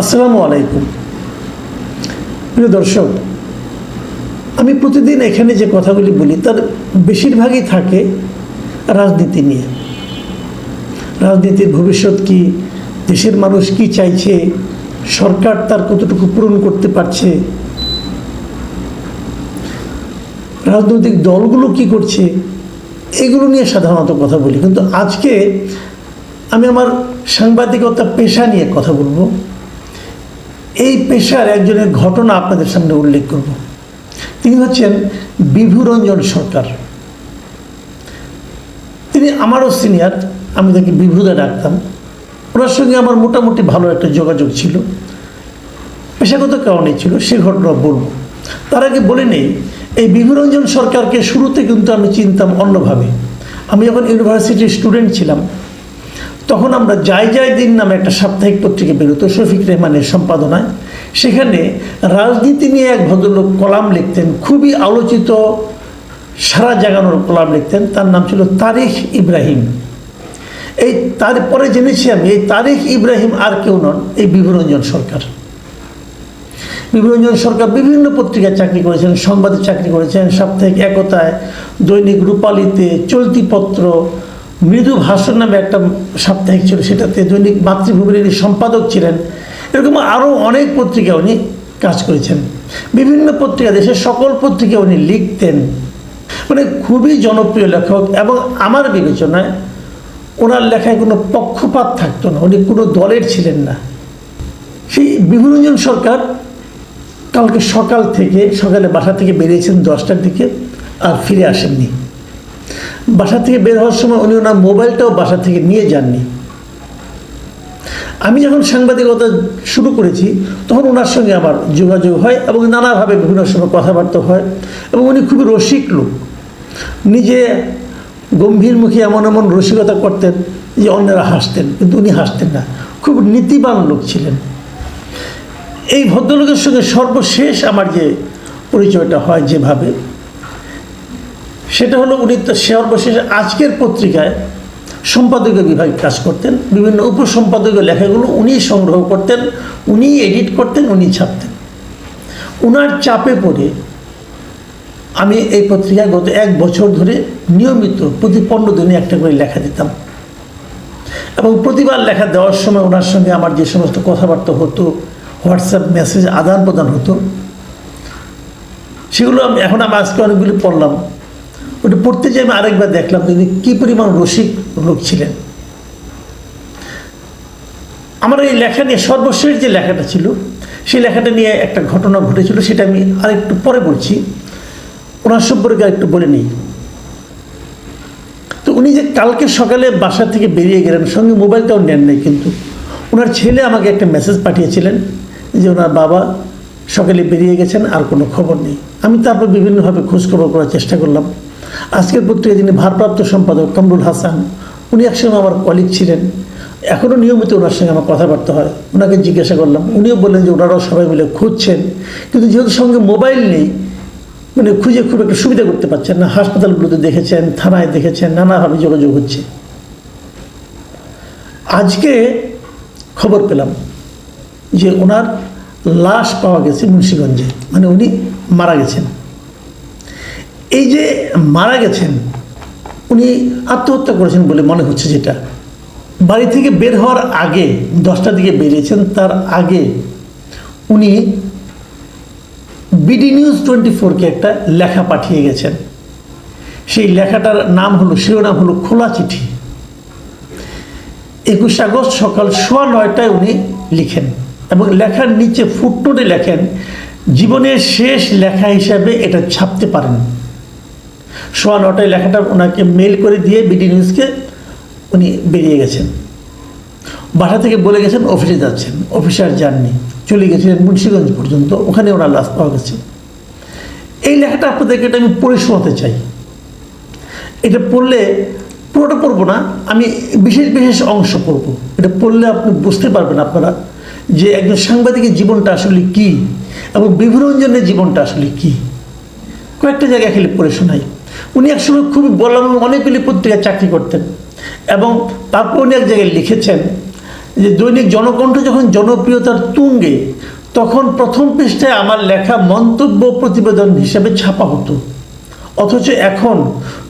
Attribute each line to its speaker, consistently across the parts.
Speaker 1: আসসালামু আলাইকুম। প্রিয় দর্শক, আমি প্রতিদিন এখানে যে কথাগুলি বলি তার বেশিরভাগই থাকে রাজনীতি নিয়ে। রাজনীতির ভবিষ্যৎ কি, দেশের মানুষ কি চাইছে, সরকার তার কতটুকু পূরণ করতে পারছে, রাজনৈতিক দলগুলো কি করছে, এগুলো নিয়ে সাধারণত কথা বলি। কিন্তু আজকে আমি আমার সাংবাদিকতা পেশা নিয়ে কথা বলবো। এই পেশার একজনের ঘটনা আপনাদের সামনে উল্লেখ করব। তিনি হচ্ছেন বিভুরঞ্জন সরকার। তিনি আমারও সিনিয়র, আমি তাকে বিভুদা ডাকতাম। ওনার সঙ্গে আমার মোটামুটি ভালো একটা যোগাযোগ ছিল, পেশাগত কারণেই ছিল, সে ঘটনা বলব। তার আগে বলে নেই, এই বিভুরঞ্জন সরকারকে শুরুতে কিন্তু আমি চিনতাম অন্যভাবে। আমি যখন ইউনিভার্সিটির স্টুডেন্ট ছিলাম তখন আমরা যাই যাই দিন নামে একটা সাপ্তাহিক পত্রিকা বেরোতো শফিক রেহমানের সম্পাদনায়। সেখানে রাজনীতি নিয়ে এক ভদ্রলোক কলাম লিখতেন, খুবই আলোচিত, সারা জাগানোর কলাম লিখতেন। তার নাম ছিল তারিখ ইব্রাহিম। এই তারপরে জেনেছি আমি, এই তারিখ ইব্রাহিম আর কেউ নন, এই বিভুরঞ্জন সরকার। বিভুরঞ্জন সরকার বিভিন্ন পত্রিকায় চাকরি করেছেন, সংবাদে চাকরি করেছেন, সাপ্তাহিক একতায়, দৈনিক রূপালীতে, চলতি পত্র, মৃদু ভাষণ নামে একটা সাপ্তাহিক ছিল, সেটাতে, দৈনিক মাতৃভূমির সম্পাদক ছিলেন। এরকম আরও অনেক পত্রিকা উনি কাজ করেছেন। বিভিন্ন পত্রিকা, দেশের সকল পত্রিকা উনি লিখতেন। মানে খুবই জনপ্রিয় লেখক। এবং আমার বিবেচনায় ওনার লেখায় কোনো পক্ষপাত থাকতো না, উনি কোনো দলের ছিলেন না। সেই বিভুরঞ্জন সরকার কালকে সকালে বাসা থেকে বেরিয়েছেন 10টার দিকে, আর ফিরে আসেননি। বাসা থেকে বের হওয়ার সময় উনি ওনার মোবাইলটাও বাসা থেকে নিয়ে যাননি। আমি যখন সাংবাদিকতা শুরু করেছি তখন ওনার সঙ্গে আমার যোগাযোগ হয় এবং নানাভাবে বিভিন্ন সময় কথাবার্তা হয়। এবং উনি খুবই রসিক লোক, নিজে গম্ভীর মুখে এমন এমন রসিকতা করতেন যে অন্যরা হাসতেন, কিন্তু উনি হাসতেন না। খুব নীতিবান লোক ছিলেন। এই ভদ্রলোকের সঙ্গে সর্বশেষ আমার যে পরিচয়টা হয় যেভাবে, সেটা হলো উনি তো সর্বশেষ আজকের পত্রিকায় সম্পাদকীয় বিভাগে কাজ করতেন। বিভিন্ন উপসম্পাদকীয় লেখাগুলো উনি সংগ্রহ করতেন, উনি এডিট করতেন, উনি ছাপতেন। ওনার চাপে পড়ে আমি এই পত্রিকায় গত 1 বছর ধরে নিয়মিত প্রতি 15 দিনে একটা করে লেখা দিতাম। এবং প্রতিবার লেখা দেওয়ার সময় ওনার সঙ্গে আমার যে সমস্ত কথাবার্তা হতো, হোয়াটসঅ্যাপ মেসেজ আদান প্রদান হতো, সেগুলো আমি আজকে অনেকগুলি পড়লাম। ওটা পড়তে যেয়ে আমি আরেকবার দেখলাম তিনি কী পরিমাণ রসিক লোক ছিলেন। আমার এই লেখা নিয়ে সর্বশেষ যে লেখাটা ছিল, সেই লেখাটা নিয়ে একটা ঘটনা ঘটেছিল, সেটা আমি আরেকটু পরে বলছি। ওনার সম্পর্কে আরেকটু বলে নিই। তো উনি যে কালকে সকালে বাসা থেকে বেরিয়ে গেলেন, সঙ্গে মোবাইলটাও নেন নাই, কিন্তু ওনার ছেলে আমাকে একটা মেসেজ পাঠিয়েছিলেন যে ওনার বাবা সকালে বেরিয়ে গেছেন, আর কোনো খবর নেই। আমি তারপর বিভিন্নভাবে খোঁজখবর করার চেষ্টা করলাম। আজকের পত্রিকায় যিনি ভারপ্রাপ্ত সম্পাদক কামরুল হাসান, উনি একসঙ্গে আমার কলিগ ছিলেন, এখনও নিয়মিত ওনার সঙ্গে আমার কথাবার্তা হয়। ওনাকে জিজ্ঞাসা করলাম, উনিও বললেন যে ওনারাও সবাই মিলে খুঁজছেন, কিন্তু যেহেতু সঙ্গে মোবাইল নেই, মানে খুঁজে খুব একটা সুবিধা করতে পারছেন না। হাসপাতালগুলোতে দেখেছেন, থানায় দেখেছেন, নানাভাবে যোগাযোগ হচ্ছে। আজকে খবর পেলাম যে ওনার লাশ পাওয়া গেছে মুন্সিগঞ্জে, মানে উনি মারা গেছেন। এই যে মারা গেছেন, উনি আত্মহত্যা করেছেন বলে মনে হচ্ছে। যেটা বাড়ি থেকে বের হওয়ার আগে 10টার দিকে বেরিয়েছেন, তার আগে উনি বিডি নিউজ 24কে একটা লেখা পাঠিয়ে গেছেন। সেই লেখাটার নাম হলো, শিরোনাম হলো খোলা চিঠি। 21 আগস্ট সকাল 9:15টায় উনি লিখেন এবং লেখার নিচে ফুটনোটে লেখেন, জীবনের শেষ লেখা হিসাবে এটা ছাপতে পারেন। 9:15টায় লেখাটা ওনাকে মেল করে দিয়ে বিডি নিউজকে উনি বেরিয়ে গেছেন। বাসা থেকে বলে গেছেন অফিসে যাচ্ছেন, অফিসে আর যাননি, চলে গেছিলেন মুন্সিগঞ্জ পর্যন্ত, ওখানে ওনার লাশ পাওয়া গেছে। এই লেখাটা আপনাদেরকে আমি পড়ে শোনাতে চাই। এটা পড়লে, পুরোটা পড়বো না, আমি বিশেষ বিশেষ অংশ পড়ব। এটা পড়লে আপনি বুঝতে পারবেন আপনারা যে একজন সাংবাদিকের জীবনটা আসলে কী এবং বিভুরঞ্জনের জীবনটা আসলে কী। কয়েকটা জায়গায় খালি পড়ে শোনাই। উনি একসময় খুবই বললাম অনেকগুলি পত্রিকায় চাকরি করতেন এবং তারপর উনি এক জায়গায় লিখেছেন যে দৈনিক জনকণ্ঠ যখন জনপ্রিয়তার তুঙ্গে, তখন প্রথম পৃষ্ঠায় আমার লেখা মন্তব্য প্রতিবেদন হিসেবে ছাপা হতো। অথচ এখন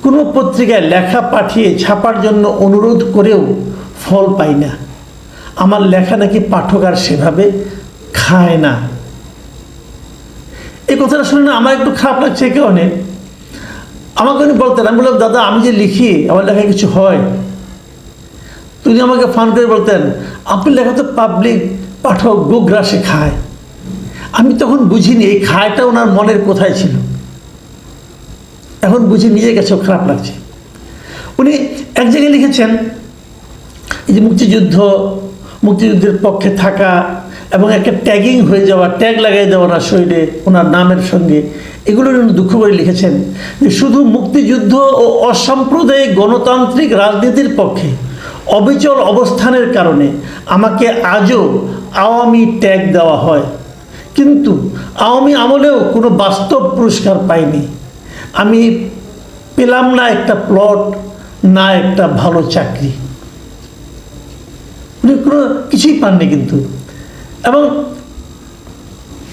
Speaker 1: কোনো পত্রিকায় লেখা পাঠিয়ে ছাপার জন্য অনুরোধ করেও ফল পাই না। আমার লেখা নাকি পাঠক আর সেভাবে খায় না। এই কথাটা শুনে না আমার একটু খারাপ লাগছে। কেউ অনেক আমাকে উনি বলতেন, আমি বললাম দাদা আমি যে লিখি আমার লেখায় কিছু হয়? তিনি আমাকে ফান করে বলতেন, আপনার লেখা তো পাবলিক পাঠক গোগ্রাসে খায়। আমি তখন বুঝিনি এই খায়টা ওনার মনের কোথায় ছিল। এখন বুঝি নিজের কাছেও খারাপ লাগছে। উনি এক জায়গায় লিখেছেন এই যে মুক্তিযুদ্ধের পক্ষে থাকা এবং একটা ট্যাগিং হয়ে যাওয়া, ট্যাগ লাগাই দেওয়া ওনার শরীরে ওনার নামের সঙ্গে, এগুলো উনি দুঃখ করে লিখেছেন যে শুধু মুক্তিযুদ্ধ ও অসাম্প্রদায়িক গণতান্ত্রিক রাজনীতির পক্ষে অবিচল অবস্থানের কারণে আমাকে আজও আওয়ামী ট্যাগ দেওয়া হয়, কিন্তু আওয়ামী আমলেও কোনো বাস্তব পুরস্কার পাইনি। আমি পেলাম না একটা প্লট, না একটা ভালো চাকরি। উনি কোনো কিছুই পাননি কিন্তু। এবং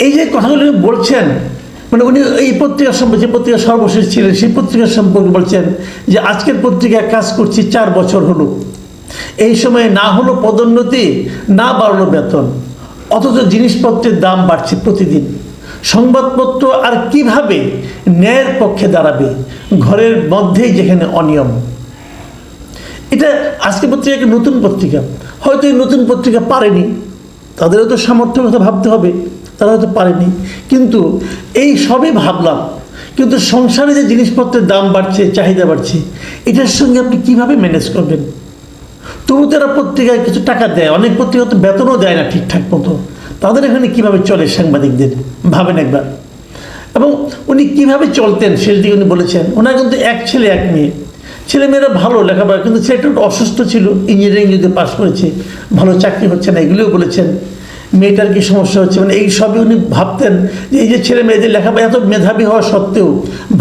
Speaker 1: এই যে কথাগুলো বলছেন, মানে উনি এই পত্রিকা সম্পর্কে, যে পত্রিকা সর্বশেষ ছিলেন সেই পত্রিকা সম্পর্কে বলছেন যে আজকের পত্রিকায় কাজ করছি 4 বছর হলো, এই সময়ে না হলো পদোন্নতি, না বাড়লো বেতন, অথচ জিনিসপত্রের দাম বাড়ছে প্রতিদিন। সংবাদপত্র আর কিভাবে ন্যায়ের পক্ষে দাঁড়াবে ঘরের মধ্যেই যেখানে অনিয়ম? এটা আজকে পত্রিকা একটা নতুন পত্রিকা, হয়তো এই নতুন পত্রিকা পারেনি, তাদেরও তো সামর্থ্যের কথা ভাবতে হবে, তারা হয়তো পারেনি, কিন্তু এই সবই ভাবলাম। কিন্তু সংসারে যে জিনিসপত্রের দাম বাড়ছে, চাহিদা বাড়ছে, এটার সঙ্গে আপনি কিভাবে ম্যানেজ করবেন? তবু তারা পত্রিকায় কিছু টাকা দেয়, অনেক পত্রিকা তো বেতনও দেয় না ঠিকঠাক মতো, তাদের এখানে কিভাবে চলে সাংবাদিকদের ভাবেন একবার। এবং উনি কিভাবে চলতেন শেষ দিকে উনি বলেছেন, ওনার কিন্তু এক ছেলে এক মেয়ে, ছেলেমেয়েরা ভালো লেখাপড়া, কিন্তু ছেলেটা একটু অসুস্থ ছিল, ইঞ্জিনিয়ারিং যদি পাস করেছে, ভালো চাকরি হচ্ছে না, এগুলোও বলেছেন। মেয়েটার কি সমস্যা হচ্ছে, মানে এই সবই উনি ভাবতেন যে এই যে ছেলে মেয়েদের লেখাপড়া এত মেধাবী হওয়া সত্ত্বেও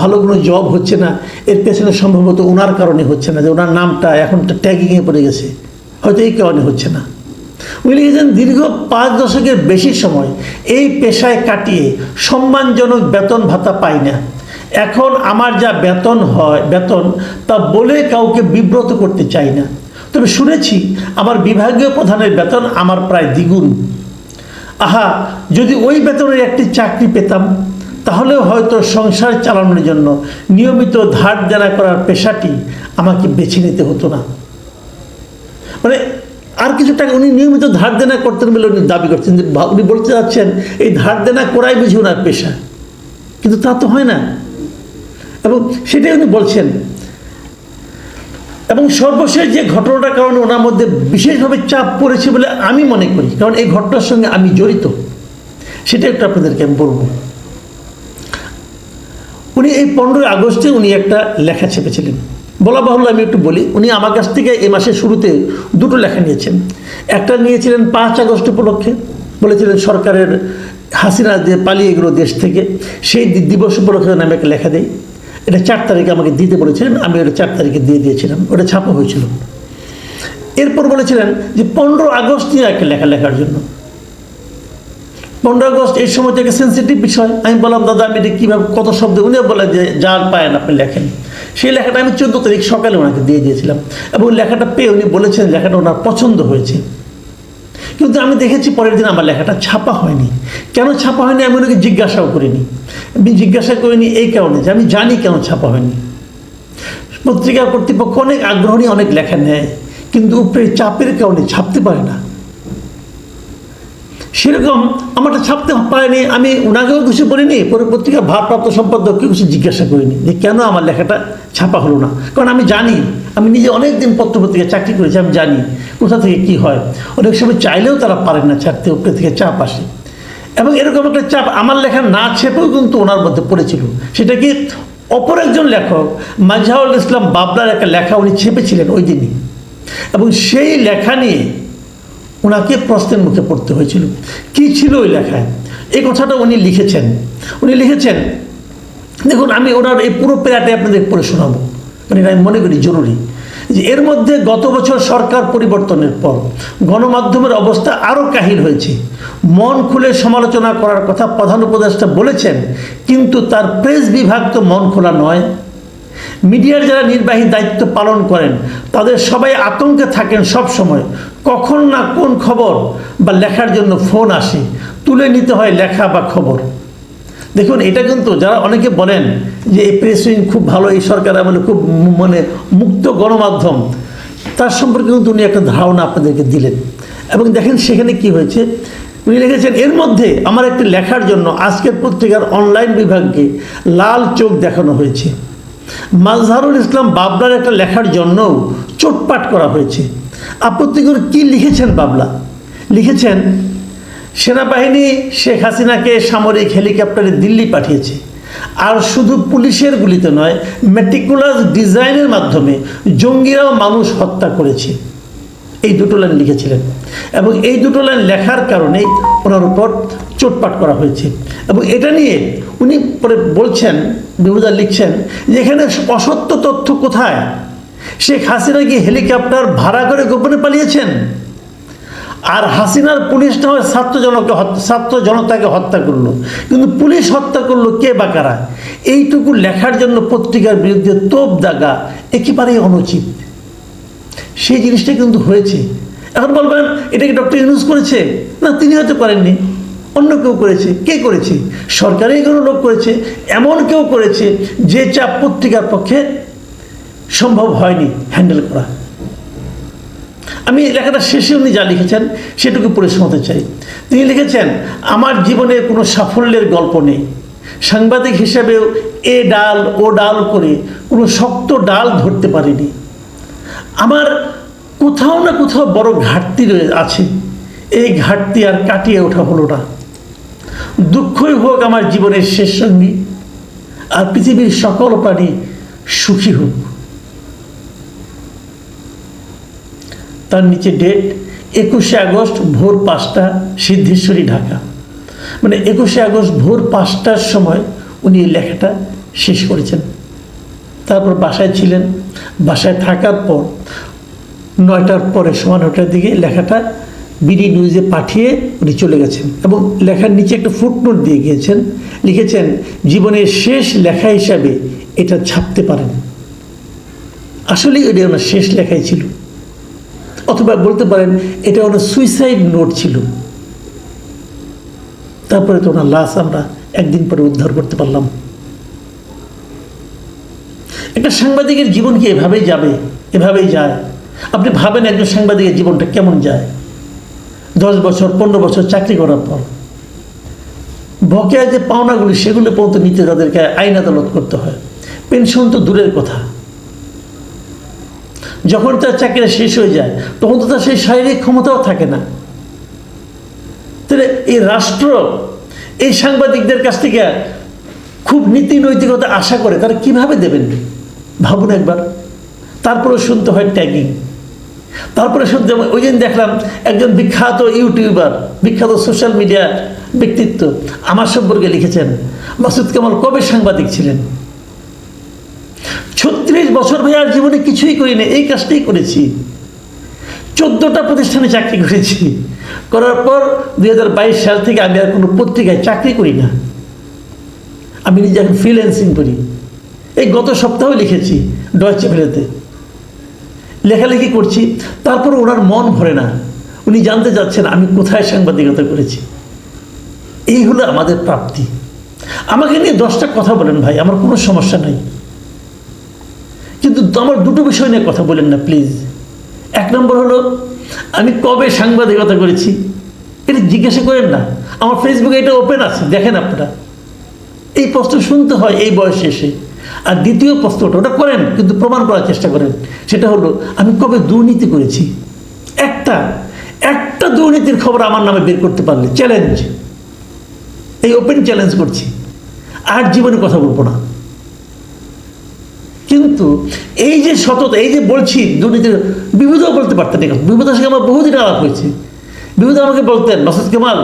Speaker 1: ভালো কোনো জব হচ্ছে না, এর পেছনে সম্ভবত ওনার কারণে হচ্ছে না, যে ওনার নামটা এখন ট্যাগিংয়ে পড়ে গেছে, হয়তো এই কারণে হচ্ছে না। উনি লিখেছেন দীর্ঘ 5 দশকের বেশি সময় এই পেশায় কাটিয়ে সম্মানজনক বেতন ভাতা পাই না। এখন আমার যা বেতন তা বলে কাউকে বিব্রত করতে চাই না, তবে শুনেছি আমার বিভাগীয় প্রধানের বেতন আমার প্রায় দ্বিগুণ। আহা, যদি ওই বেতনের একটি চাকরি পেতাম তাহলেও হয়তো সংসার চালানোর জন্য নিয়মিত ধার দেনা করার পেশাটি আমাকে বেছে নিতে হতো না। মানে আর কিছু টাকা উনি নিয়মিত ধার দেনা করতেন বলে উনি দাবি করছেন, যে উনি বলতে চাচ্ছেন এই ধার দেনা করাই বুঝি ওনার পেশা, কিন্তু তা তো হয় না। এবং সেটাই উনি বলছেন। এবং সর্বশেষ যে ঘটনাটার কারণে ওনার মধ্যে বিশেষভাবে চাপ পড়েছে বলে আমি মনে করি, কারণ এই ঘটনার সঙ্গে আমি জড়িত, সেটা একটু আপনাদেরকে আমি বলবো। উনি এই 15 আগস্টে উনি একটা লেখা ছেপেছিলেন, বলা বাহুল্য আমি একটু বলি। উনি আমার কাছ থেকে এই মাসের শুরুতে 2টো লেখা নিয়েছেন। একটা নিয়েছিলেন 5 আগস্ট উপলক্ষে, বলেছিলেন সরকারের হাসিনা যে পালিয়ে গেল দেশ থেকে, সেই দিবস উপলক্ষে আমি একটা লেখা দিই। এটা 4 তারিখে আমাকে দিতে বলেছিলেন, আমি ওটা 4 তারিখে দিয়ে দিয়েছিলাম, ওটা ছাপা হয়েছিল। এরপর বলেছিলেন যে 15 আগস্ট নিয়ে একটা লেখা লেখার জন্য। 15 আগস্ট এই সময় থেকে সেন্সিটিভ বিষয়। আমি বললাম দাদা আমি এটা কীভাবে, কত শব্দ, উনিও বলে যে যার পায়েন আপনি লেখেন। সেই লেখাটা আমি 14 তারিখ সকালে ওনাকে দিয়ে দিয়েছিলাম, এবং লেখাটা পেয়ে উনি বলেছেন লেখাটা ওনার পছন্দ হয়েছে। কিন্তু আমি দেখেছি পরের দিন আমার লেখাটা ছাপা হয়নি। কেন ছাপা হয়নি আমি ওনাকে জিজ্ঞাসাও করিনি। আমি জিজ্ঞাসা করিনি এই কারণে যে আমি জানি কেন ছাপা হয়নি। পত্রিকা কর্তৃপক্ষ অনেক আগ্রহ নিয়ে অনেক লেখা নেয়, কিন্তু উপরে চাপের কারণে ছাপতে পারে না। সেরকম আমারটা ছাপতে পারেনি, আমি ওনাকেও কিছু বলিনি, পরে পত্রিকার ভারপ্রাপ্ত সম্পাদককে কিছু জিজ্ঞাসা করিনি যে কেন আমার লেখাটা ছাপা হলো না। কারণ আমি জানি, আমি নিজে অনেক দিন পত্রপত্রিকায় চাকরি করেছি, আমি জানি কোথা থেকে কি হয়। অনেক সময় চাইলেও তারা পারেন না ছাড়তে, উপরে থেকে চাপ আসে। এবং এরকম একটা চাপ আমার লেখা না ছেপেও কিন্তু ওনার মধ্যে পড়েছিল। সেটা কি, অপর একজন লেখক মাজহারুল ইসলাম বাবলার একটা লেখা উনি ছেপেছিলেন ওই দিনই, এবং সেই লেখা নিয়ে ওনাকে প্রশ্নের মুখে পড়তে হয়েছিল। কি ছিল ওই লেখায়, এই কথাটা উনি লিখেছেন। দেখুন আমি ওনার এই পুরো প্যারাটাই আপনাদের পড়ে শোনাবো, মানে আমি মনে করি জরুরি। যে এর মধ্যে গত বছর সরকার পরিবর্তনের পর গণমাধ্যমের অবস্থা আরও কাহিল হয়েছে। মন খুলে সমালোচনা করার কথা প্রধান উপদেষ্টা বলেছেন, কিন্তু তার প্রেস বিভাগ তো মন খোলা নয়। মিডিয়ার যারা নির্বাহী দায়িত্ব পালন করেন তাদের সবাই আতঙ্কে থাকেন সব সময়, কখন না কোন খবর বা লেখার জন্য ফোন আসে, তুলে নিতে হয় লেখা বা খবর। দেখুন, এটা কিন্তু যারা অনেকে বলেন যে এই প্রেস উইং খুব ভালো, এই সরকার আমলে খুব মুক্ত গণমাধ্যম, তার সম্পর্কে কিন্তু উনি একটা ধারণা আপনাদেরকে দিলেন। এবং দেখেন সেখানে কি হয়েছে, উনি লিখেছেন, এর মধ্যে আমার একটি লেখার জন্য আজকের পত্রিকার অনলাইন বিভাগকে লাল চোখ দেখানো হয়েছে। মাজহারুল ইসলাম বাবলার একটা লেখার জন্যও চোটপাট করা হয়েছে। আপত্তি করে কী লিখেছেন বাবলা? লিখেছেন, সেনাবাহিনী শেখ হাসিনাকে সামরিক হেলিকপ্টারে দিল্লি পাঠিয়েছে, আর শুধু পুলিশের গুলিতে নয়, মেটিকুলাস ডিজাইনের মাধ্যমে জঙ্গিরাও মানুষ হত্যা করেছে। এই দুটো লাইন লিখেছিলেন এবং এই দুটো লাইন লেখার কারণেই ওনার উপর চোটপাট করা হয়েছে। এবং এটা নিয়ে উনি পরে বলছেন, বিভূদা লিখছেন যে এখানে অসত্য তথ্য কোথায়? শেখ হাসিনা কি হেলিকপ্টার ভাড়া করে গোপনে পালিয়েছেন? আর হাসিনার পুলিশ না হয় ছাত্র জনতাকে হত্যা করলো, কিন্তু পুলিশ হত্যা করলো কে বা কারা? এইটুকু লেখার জন্য পত্রিকার বিরুদ্ধে তোপ দাগা একেবারেই অনুচিত। সেই জিনিসটা কিন্তু হয়েছে। এখন বলবেন এটা কি ডক্টর ইউনূস করেছে? না, তিনি হয়তো করেননি, অন্য কেউ করেছে। কে করেছে? সরকারি কোনো লোক করেছে, এমন কেউ করেছে যে চাপ পত্রিকার পক্ষে সম্ভব হয়নি হ্যান্ডেল করা। আমি লেখাটা শেষে উনি যা লিখেছেন সেটুকু পড়ে শোনাতে চাই। তিনি লিখেছেন, আমার জীবনে কোনো সাফল্যের গল্প নেই। সাংবাদিক হিসেবেও এ ডাল ও ডাল করে কোনো শক্ত ডাল ধরতে পারিনি। আমার কোথাও না কোথাও বড় ঘাটতি আছে, এই ঘাটতি আর কাটিয়ে ওঠা হলো না। দুঃখই হোক আমার জীবনের শেষ সঙ্গী, আর পৃথিবীর সকল প্রাণী সুখী হোক। তার নিচে ডেট 21শে আগস্ট ভোর 5টা, সিদ্ধেশ্বরী, ঢাকা। মানে 21শে আগস্ট ভোর 5টার সময় উনি এই লেখাটা শেষ করেছেন। তারপর বাসায় ছিলেন, বাসায় থাকার পর 9টার পরে, সোয়া 9টার দিকে লেখাটা বিডি নিউজে পাঠিয়ে উনি চলে গেছেন এবং লেখার নিচে একটা ফুটনোট দিয়ে গিয়েছেন, লিখেছেন, জীবনের শেষ লেখা হিসাবে এটা ছাপতে পারেন। আসলেই এটা ওনার শেষ লেখাই ছিল, অথবা বলতে পারেন এটা ওনার সুইসাইড নোট ছিল। তারপরে তো ওনার লাশ আমরা একদিন পরে উদ্ধার করতে পারলাম। একটা সাংবাদিকের জীবন কি এভাবেই যাবে? এভাবেই যায়? আপনি ভাবেন একজন সাংবাদিকের জীবনটা কেমন যায়? 10 বছর 15 বছর চাকরি করার পর বকেয়া যে পাওনাগুলি সেগুলো পর্যন্ত নিতে তাদেরকে আইন আদালত করতে হয়। পেনশন তো দূরের কথা, যখন তার চাকরি শেষ হয়ে যায় তখন তো তার সেই শারীরিক ক্ষমতাও থাকে না। তাহলে এই রাষ্ট্র এই সাংবাদিকদের কাছ থেকে খুব নীতি নৈতিকতা আশা করে, তারা কিভাবে দেবেন ভাবুন একবার। তারপরে শুনতে হয় ট্যাগিং, তারপরে শুনতে, ওই দিন দেখলাম একজন বিখ্যাত ইউটিউবার, বিখ্যাত সোশ্যাল মিডিয়া ব্যক্তিত্ব আমার সম্পর্কে লিখেছেন, মাসুদ কামাল কবে সাংবাদিক ছিলেন? 36 বছর ভাই, আর জীবনে কিছুই করি না, এই কাজটাই করেছি। 14টা প্রতিষ্ঠানে চাকরি করেছি, করার পর 2022 সাল থেকে আমি আর কোনো পত্রিকায় চাকরি করি না। আমি নিজে এখন ফ্রিল্যান্সিং করি। এই গত সপ্তাহে লিখেছি ডয়েচে ভেলেতে, লেখালেখি করছি। তারপর ওনার মন ভরে না, উনি জানতে চাচ্ছেন আমি কোথায় সাংবাদিকতা করেছি। এই হলো আমাদের প্রাপ্তি। আমাকে নিয়ে 10টা কথা বলেন ভাই, আমার কোনো সমস্যা নাই, কিন্তু আমার দুটো বিষয় নিয়ে কথা বলেন না প্লিজ। 1 নম্বর হলো আমি কবে সাংবাদিকতা করেছি এটা জিজ্ঞাসা করেন না। আমার ফেসবুকে এটা ওপেন আছে, দেখেন আপনারা। এই প্রশ্ন শুনতে হয় এই বয়সে এসে। আর দ্বিতীয় প্রশ্নটা ওটা করেন, কিন্তু প্রমাণ করার চেষ্টা করেন। সেটা হলো আমি কবে দুর্নীতি করেছি। একটা দুর্নীতির খবর আমার নামে বের করতে পারলে চ্যালেঞ্জ, এই ওপেন চ্যালেঞ্জ করছি, আর জীবনে কথা বলবো না। কিন্তু এই যে সততা, এই যে বলছি দুর্নীতির, বিভূদাও বলতে পারতেন। বিভূদার সঙ্গে আমার বহুদিন আলাপ হয়েছে। বিভূদা আমাকে বলতেন, মাসুদ কামাল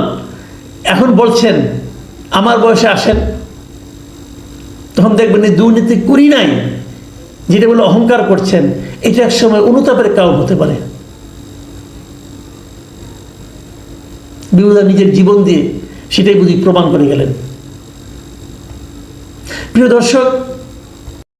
Speaker 1: এখন বলছেন আমার বয়সে আসেন, তখন দেখবেন এই দুর্নীতি করি নাই যেটা বলে অহংকার করছেন, এটা এক সময় অনুতাপের কারণ হতে পারে। বিমলা নিজের জীবন দিয়ে সেটাই বুঝি প্রমাণ করে গেলেন। প্রিয় দর্শক,